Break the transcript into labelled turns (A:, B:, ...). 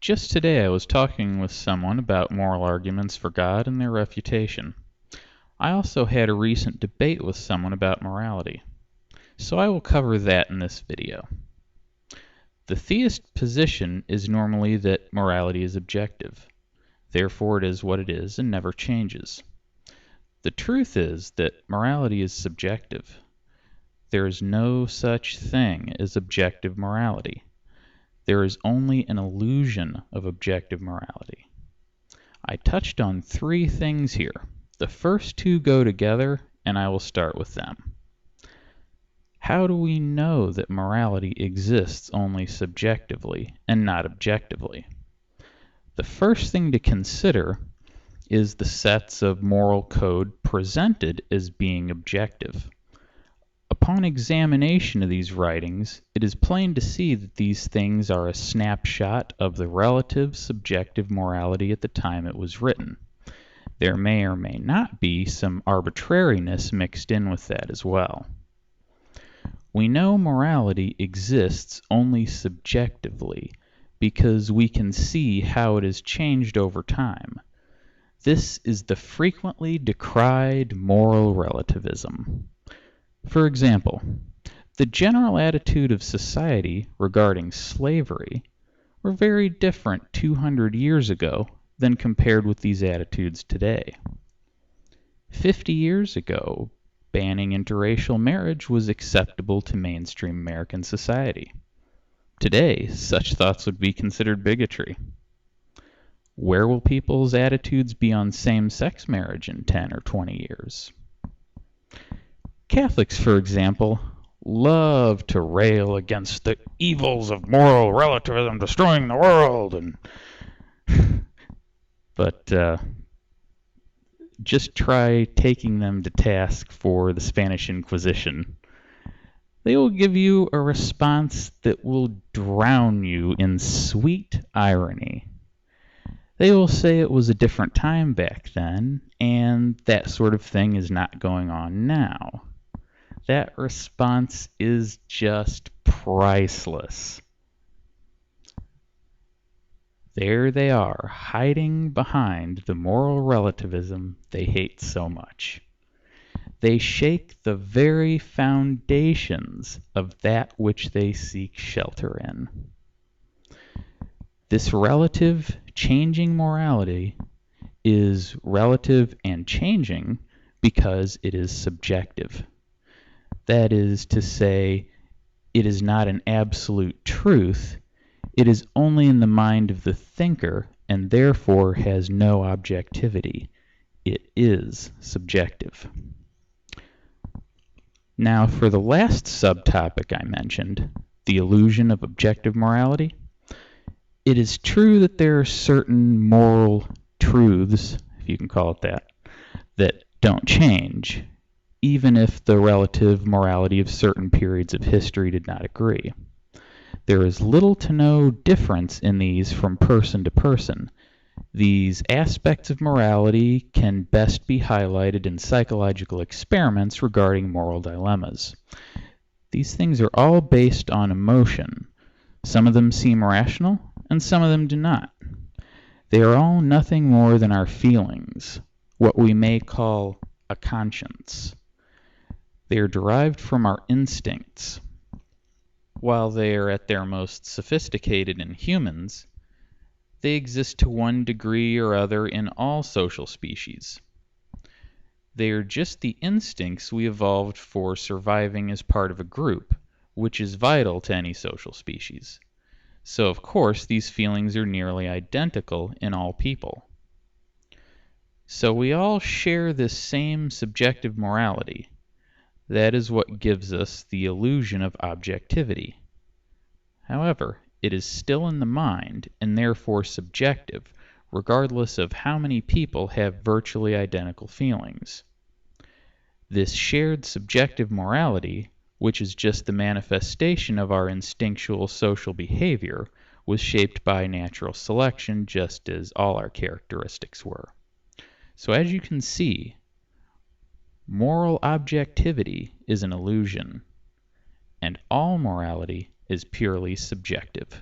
A: Just today I was talking with someone about moral arguments for God and their refutation. I also had a recent debate with someone about morality, so I will cover that in this video. The theist position is normally that morality is objective. Therefore it is what it is and never changes. The truth is that morality is subjective. There is no such thing as objective morality. There is only an illusion of objective morality. I touched on three things here. The first two go together, and I will start with them. How do we know that morality exists only subjectively and not objectively? The first thing to consider is the sets of moral code presented as being objective. Upon examination of these writings, it is plain to see that these things are a snapshot of the relative subjective morality at the time it was written. There may or may not be some arbitrariness mixed in with that as well. We know morality exists only subjectively because we can see how it has changed over time. This is the frequently decried moral relativism. For example, the general attitude of society regarding slavery were very different 200 years ago than compared with these attitudes today. 50 years ago, banning interracial marriage was acceptable to mainstream American society. Today, such thoughts would be considered bigotry. Where will people's attitudes be on same-sex marriage in 10 or 20 years? Catholics, for example, love to rail against the evils of moral relativism destroying the world, but just try taking them to task for the Spanish Inquisition. They will give you a response that will drown you in sweet irony. They will say it was a different time back then, and that sort of thing is not going on now. That response is just priceless. There they are, hiding behind the moral relativism they hate so much. They shake the very foundations of that which they seek shelter in. This relative, changing morality is relative and changing because it is subjective. That is to say, it is not an absolute truth. It is only in the mind of the thinker and therefore has no objectivity. It is subjective. Now, for the last subtopic I mentioned, the illusion of objective morality, it is true that there are certain moral truths, if you can call it that don't change, even if the relative morality of certain periods of history did not agree. There is little to no difference in these from person to person. These aspects of morality can best be highlighted in psychological experiments regarding moral dilemmas. These things are all based on emotion. Some of them seem rational, and some of them do not. They are all nothing more than our feelings, what we may call a conscience. They are derived from our instincts. While they are at their most sophisticated in humans, they exist to one degree or other in all social species. They are just the instincts we evolved for surviving as part of a group, which is vital to any social species. So, of course, these feelings are nearly identical in all people. So we all share this same subjective morality. That is what gives us the illusion of objectivity. However, it is still in the mind and therefore subjective, regardless of how many people have virtually identical feelings. This shared subjective morality, which is just the manifestation of our instinctual social behavior, was shaped by natural selection just as all our characteristics were. So as you can see, moral objectivity is an illusion, and all morality is purely subjective.